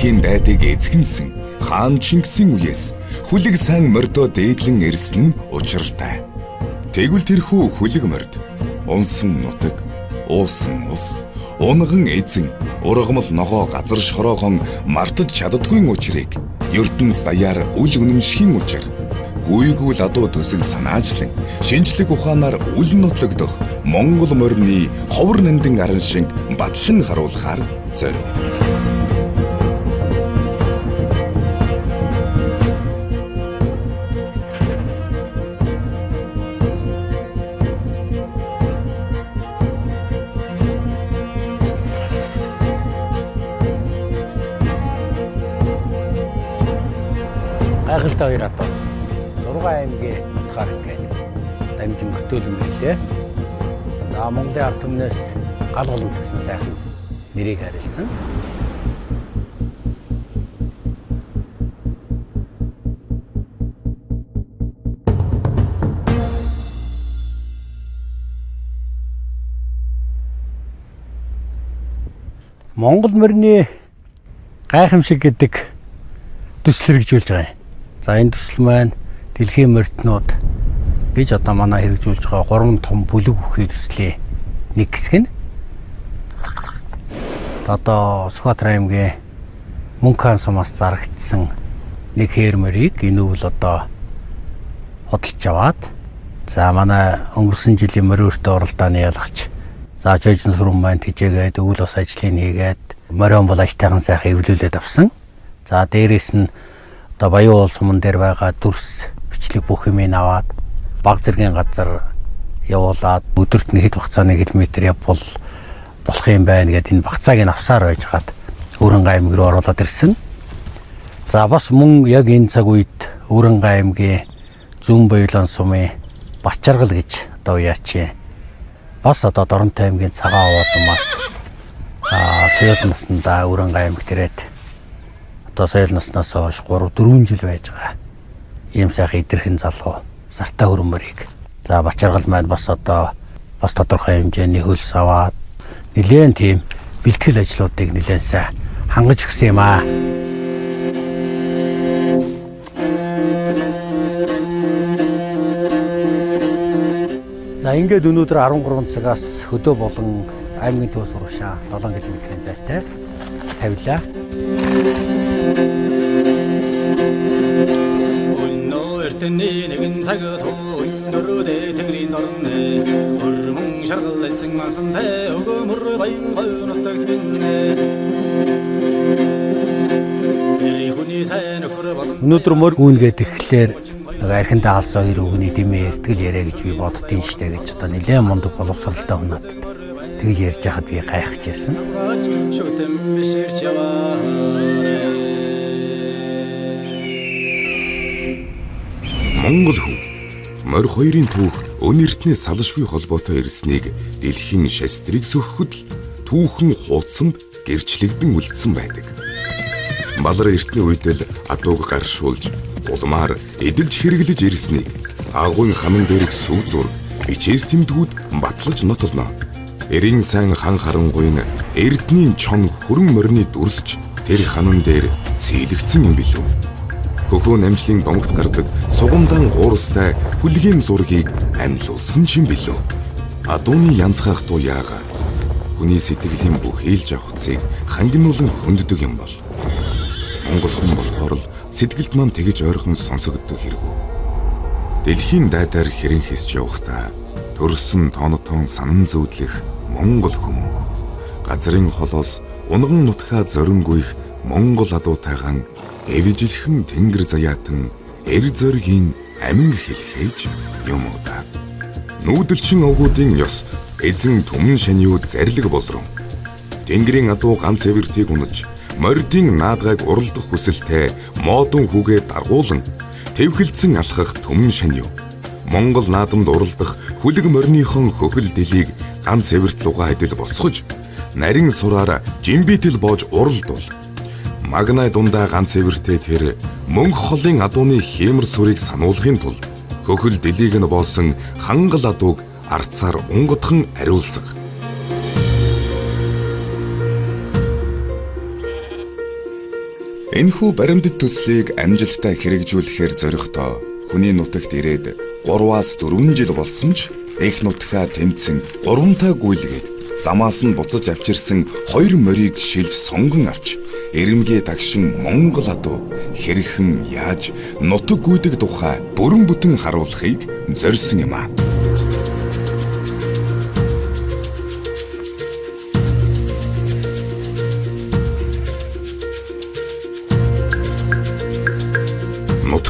дэлхийн дайдыг эзэгнсэн хаан Чингисийн үеэс хүлэг сайн мордоо дээдлэн ирсэн нь учиртай. Тэгвэл тэрхүү хүлэг морд унсан нутаг, уусан ус, унган эзэн, ургамал ногоо газар шороохон мартаж чаддгүй учрыг ертөнц даяар үл үнэмшхийн учир гүйгүүл адуу төсөл санаажлан шинжлэх ухаанаар үл нотлогдох Монгол морины ховор нандин аран шиг батлан харуулахаар зорив. Гайхалтай хоёр одоо 6 аймгийн утгаар ингээд дамжин бүртөөлөн байлээ. За Монголын ард түмнээс гал голом гэсэн сайхан нэрийг харилсан. Монгол морины гайхамшиг гэдэг төсөл хэрэгжүүлж байгаа юм. За энэ төсөл маань дэлхийн морьтнууд бич одоо манай хэрэгжүүлж байгаа 3 том бүлэг үхий төслийн нэг хэсэг нь. Одоо Сүхбаатар аймгийн Мөнххан сумаас зарагдсан нэг хээр морийг энэ үл одоо хөдөлж аваад за манай өнгөрсөн жилийн морь өртөө оролдооны ялгач за Жойжин сүрэн маань тижээгээд өвөл бас ажлыг хийгээд морион бол ажтайхан сайхан эвлүүлээд авсан. За дээрээс нь одоо Баян уул суман дээр байгаа дүрс бичлэг бүх юмыг аваад баг зэргийн газар явуулаад өдөрт нэг хэд хугацааны километр явбал болох юм байна гэдэг энэ багцааг нь авсаар байж хаад Өрөнгө аймаг руу оруулаад ирсэн. За бас мөн яг энэ цаг үед Өрөнгө аймгийн Зүүн Баялан сумын Бачаргал гэж одоо яачи бас одоо Доронтой аймгийн Цагаан уулмаас соёл наснда Өрөнгө аймаг төрээд одоо соёл наснаас хойш 3-4 жил байж байгаа. Ийм сайхан идэрхэн залуу сартаа хөрмөрийг. За Бачаргал маань бас одоо бас тодорхой хэмжээний хөлс аваад нэлээд тийм бэлтгэл ажлуудыг нэлээд сайн хангаж өгсөн юм аа. За ингээд өнөөдөр 13 цагаас хөдөө болон аймгийн төв сургашаа 7 км-ийн зайтай тавилаа. Өнөөөртний нэгэн цаг тоо өнөрөдөө тэнгэрийн орны өрмөн шаргалсан манхантай өгөөмөр баян гойнотдаг тэнэ. Өнөөдөр мөр гүнгээд ихлээр архиндаа алсан хоёр өгний дэмээ эртгэл яриа гэж би боддtiin штэ гэж одоо нэлээд мундаг боловсралтай хүнээд тэгж ярьж хахад би гайхаж байсан. Монгол хүн морь хоёрын түүх өн эртнээс салшгүй холбоотой ирснийг дэлхийн шастрыг сөхөхөд л түүхэн хуудсанд гэрчлэгдэн үлдсэн байдаг. Балар эртний үед л адууг гаршуулж улмаар эдэлж хэрэглэж ирснийг агуйн ханан дээрх сүв зур бичээс тэмдгүүд батлаж нотолно. Эрийн сайн хан харангуйн эрдний чон хөрөн морины дүрсч тэр ханан дээр сийлэгдсэн юм билүү. Хөхөө намжлын донгот гардаг сугамдаан гуурстай хүлгийн зургийг амьлуулсан ч юм билүү. Адууны янзхах дуу яагаад хүний сэтгэлийн бүх ээлж авахцыг хангинуулан хөнддөг юм бол Монгол хүн болохоор л сэтгэлд маань тэгж ойрхон сонсогддог хэрэггүй. Дэлхийн дайдаар хэрэн хисж явахдаа төрсөн тоонотон санан зүүдлэх Монгол хүмүүс газрын холоос унган нутгаа зорингүйх Монгол адуутайгаан эвжилхэн тэнгэр заяатан эр зоригийн амин хэлхээж юм уу та. Нүүдэлчин овгуудын ёст эзэн түмэн шаниуд зарлиг болрон тэнгэрийн адуу ганц эвэртийг унаж мордын наадгайг уралдах хүсэлтэй модон хүүгээ даргуулан тэвхэлдсэн алхах түмэн шаниу Монгол наадамд уралдах хүлэг морныхон хөхөл дэлийг ганц эвэрт луга адил босгож нарийн сураар жимбитэл боож уралдвал магнай дундаа ганц эвэртэй тэр мөнх холын адууны хиймэр сүрийг сануулахын тулд хөхөл дэлийг нь боосон хангал адууг арцаар унгадхан ариулсах. Энэхүү баримтат төслийг амжилттай хэрэгжүүлэхээр зоригтой хүний нутагт ирээд 3-4 жил болсон ч их нутгаа тэмцэн гурамтаа гүйлгээд замаас нь буцаж авчирсан 2 морийг шилж сонгон авч эрэмгээ дагшин Монгол адуу хэрхэн яаж нутаг гүйдэг тухай бүрэн бүтэн харуулахыг зорьсон юм аа.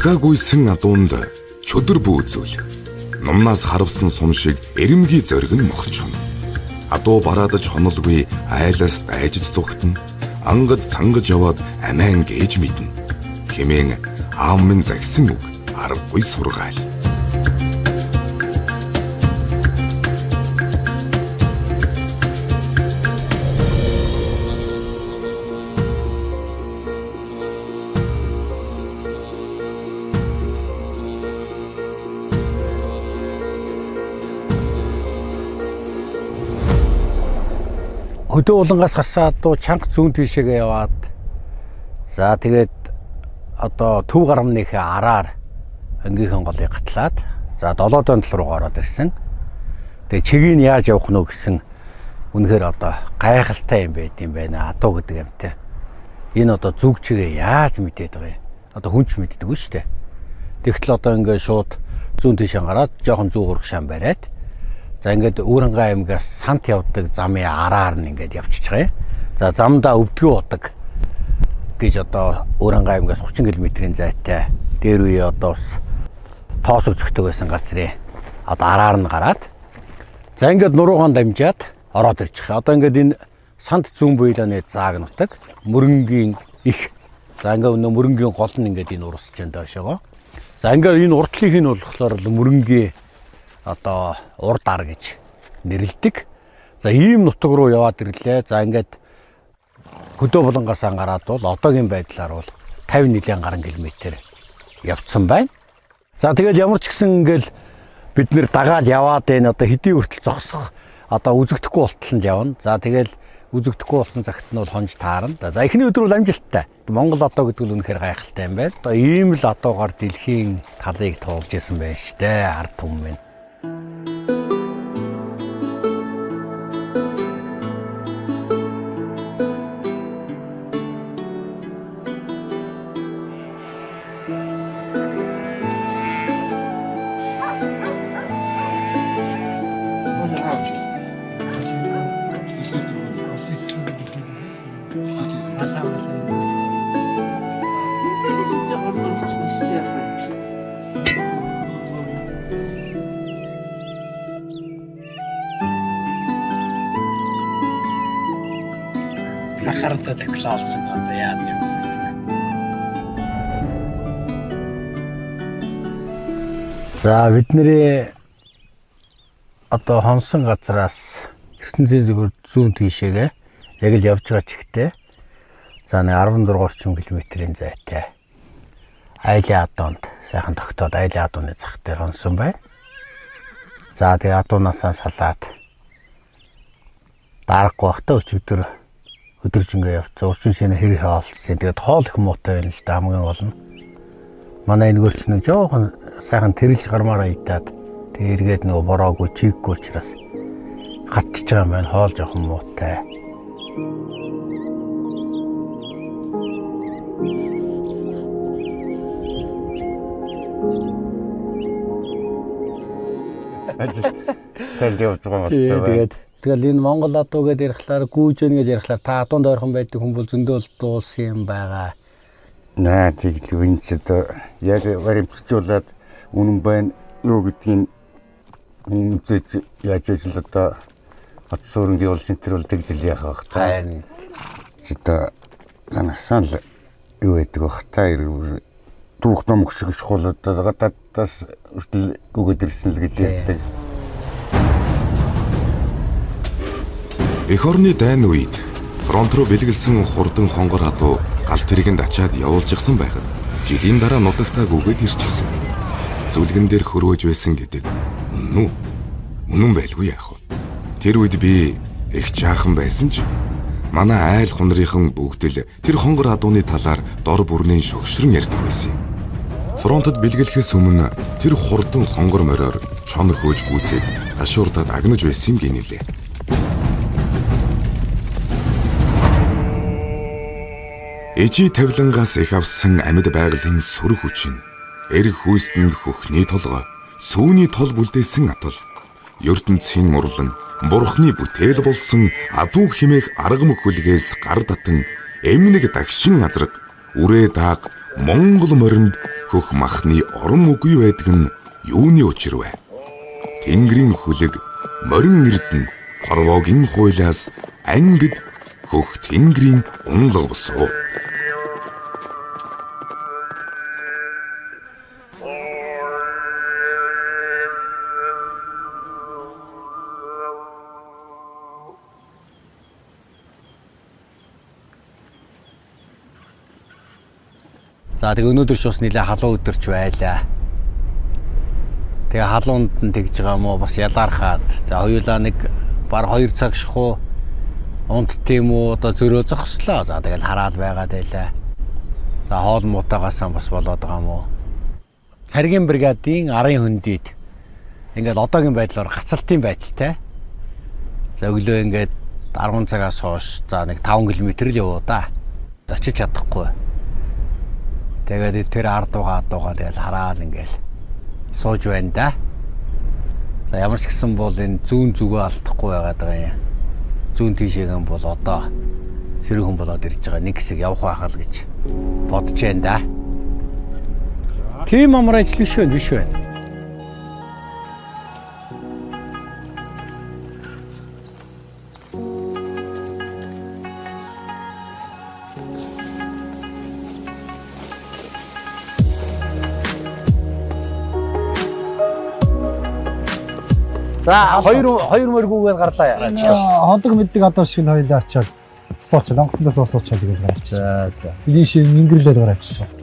Нутгаа гүйсэн адуунд чөдөр бүүзүүл номнаас харавсан сум шиг эрэмгийн зориг нь мохчихно. Адуу бараадаж хонолгүй айлаас дайжиж зүгтэн ангад цангаж яваад амиан гээж мэднэ. Хэмээн аав минь загсан үг аргагүй сургаал. Хөдөө улангаас гарсан адуу чанга зүүн тишээгээ яваад за тэгээд одоо төв гарамныхаа араар ангийнхан голыг гатлаад за 7 донтол руу ороод ирсэн. Тэгээд чигийг яаж явах нь гэсэн үнэхээр одоо гайхалтай юм байт юм байна адуу гэдэг юмтай. Энэ одоо зүг чигээ яаж мэдээд байгаа юм? Одоо хүн ч мэддэг үү шүү дээ. Тэгтэл одоо ингээд шууд зүүн тишээ гараад жоохон зүүн урагшаан бариад за ингээд Өөрөнгөө аймгаас сант явдаг замын араар нь ингээд явчих байгаа. За замдаа өвдгөө удаг гэж одоо Өөрөнгөө аймгаас 30 км-ийн зайтай дээр үе одоо бас тоосог зөгтөг байсан газрын одоо араар нь гараад за ингээд нуруугаан дамжаад ороод ирчих. Одоо ингээд энэ сант зүүн буйлааны зааг нутаг мөрөнгийн их за ингээд мөрөнгийн гол нь ингээд энэ урсч энэ доошоо. За ингээд энэ урдлынх нь болохоор мөрөнгийн одоо урд ар гэж нэрлэдэг. За ийм нутаг руу яваад ирлээ. За ингээд хөдөө булангаас гараад бол одоогийн байдлаар бол 50 нилийн гаруй километр явцсан байна. За тэгэл ямар ч гэсэн ингээл бид нэр дагаад яваад энэ одоо хэдийн хүртэл зогсох одоо үзэгдэхгүй болтолд явна. За тэгэл үзэгдэхгүй болсон цагт нь бол хонж таарна. За эхний өдөр бол амжилттай. Монгол адуу гэдэг нь үнэхээр гайхалтай юм байна. Одоо ийм л адуугаар дэлхийн талыг туулж исэн байна штэ ард түмэн. Сахартай классан одоо яа юм. За бидний одоо хонсон газраас 900 зүгээр зүүн тийшээгээ яг л явж байгаа чихтэй. За нэг 16 орчим километрийн зайтай. Айлын адуунд сайхан тогтоод айлын адууны зах дээр хонсон байна. За тэгээ адуунаасаа салаад дараагүй бахта өчигдөр өдөржингөө явцсан. Урчин шинэ хэрэг хаалцсан. Тэгээд хоол их муутай байна л да хамгийн гол нь. Манай энэгэрч нэг жоохон сайхан тэрэлж гармаараа идаад тэгээд эргээд нөгөө бороогүй чиггүй учраас гатчих байгаа юм байна. Хоол жоохон муутай. Тэгэл энэ Монгол адуу гэдээ ярихлаар гүйж ийн гэж ярихлаар та адуунд ойрхон байдаг хүн бол зөндөл дуулсан юм байгаа. Наа тэгэл энэ ч одоо яг баримтжуулаад үнэн байна юу гэдгийг үнэтэй яаж л одоо хот суурингийн бол центр бол тэгдэл яах вэ та. Чита санасан л юу гэдэг вэ та түүх ном шиг шхол одоо гадаадаас хүртэл гүгэд ирсэн л гэж ярьдаг. Эх орны дайн үед фронт руу бэлгэлсэн хурдан хонгор адуу гал тэргэнд ачаад явуулжсэн байхад жилийн дараа нутагтаа гүгэд ирчихсэн. Зүлгэн дээр хөрөөж байсан гэдэг үнэн үү? Үнэн байлгүй яах вэ? Тэр үед би их жаахан байсан ч Манай айл хунрынхан бүгд л тэр хонгор адууны талаар дор бүрнээ шогшрон ярьдаг байсан юм. Фронтод бэлгэлэхээс өмнө тэр хурдан хонгор мориор чон хөөж гүйцээд хашуурдад агнаж байсан юм гинэлээ. Эжи тавилангаас их авсан амьд байгалийн сүр хүчин, эрг хүйстэнд хөхний толгой, сүүний тол бүлдээсэн атал, ертөнцийн урлан, бурхны бүтээл болсон адуу химээх арга мөхөлгээс гар татан эмнэг дагшин азраг, үрээ дааг Монгол моринд хөх махны орон үгүй байдаг нь юуны учир вэ? Тэнгэрийн хүлэг, морин эрдэнэ, хорвоогийн хуйлаас ангид хөх тэнгэрийн унлаг босоо. За тэгээ өнөөдөр ч бас нэлээ халуун өдөрч байлаа. Тэгээ халуунд нь тэгж байгаа мó бас ялаархаад. За хоёулаа нэг баг 2 цаг шахуу унт тийм үү одоо зөрөө зогслоо. За тэгэл хараад байгаад байлаа. За хоол муутагаасаа бас болоод байгаа мó. Царгийн бригадын арын хөндөд ингээд одоогийн байдлаар гацалтын байдалтай. За өглөө ингээд 10 цагаас хойш за нэг 5 км л явуу да. Очиж чадахгүй. Тэгээд тэр ард угаа тэгэл хараад ингээл сууж байна да. За ямар ч гэсэн бол энэ зүүн зүгөө алдахгүй байгаад байгаа юм. Зүүн тийшээгэн бол одоо сэрүүхэн болоод ирж байгаа нэг хэсэг явах байхал гэж бодож байна да. Тийм амар ажил биш байна. За хоёр мөргүүгээр гарлаа. Ходог мэддэг одоо шиг хоёлаа очиод сууч онгоцондоо суучаад тэгэл гарч. За. Ийш мингэрлээд гарч.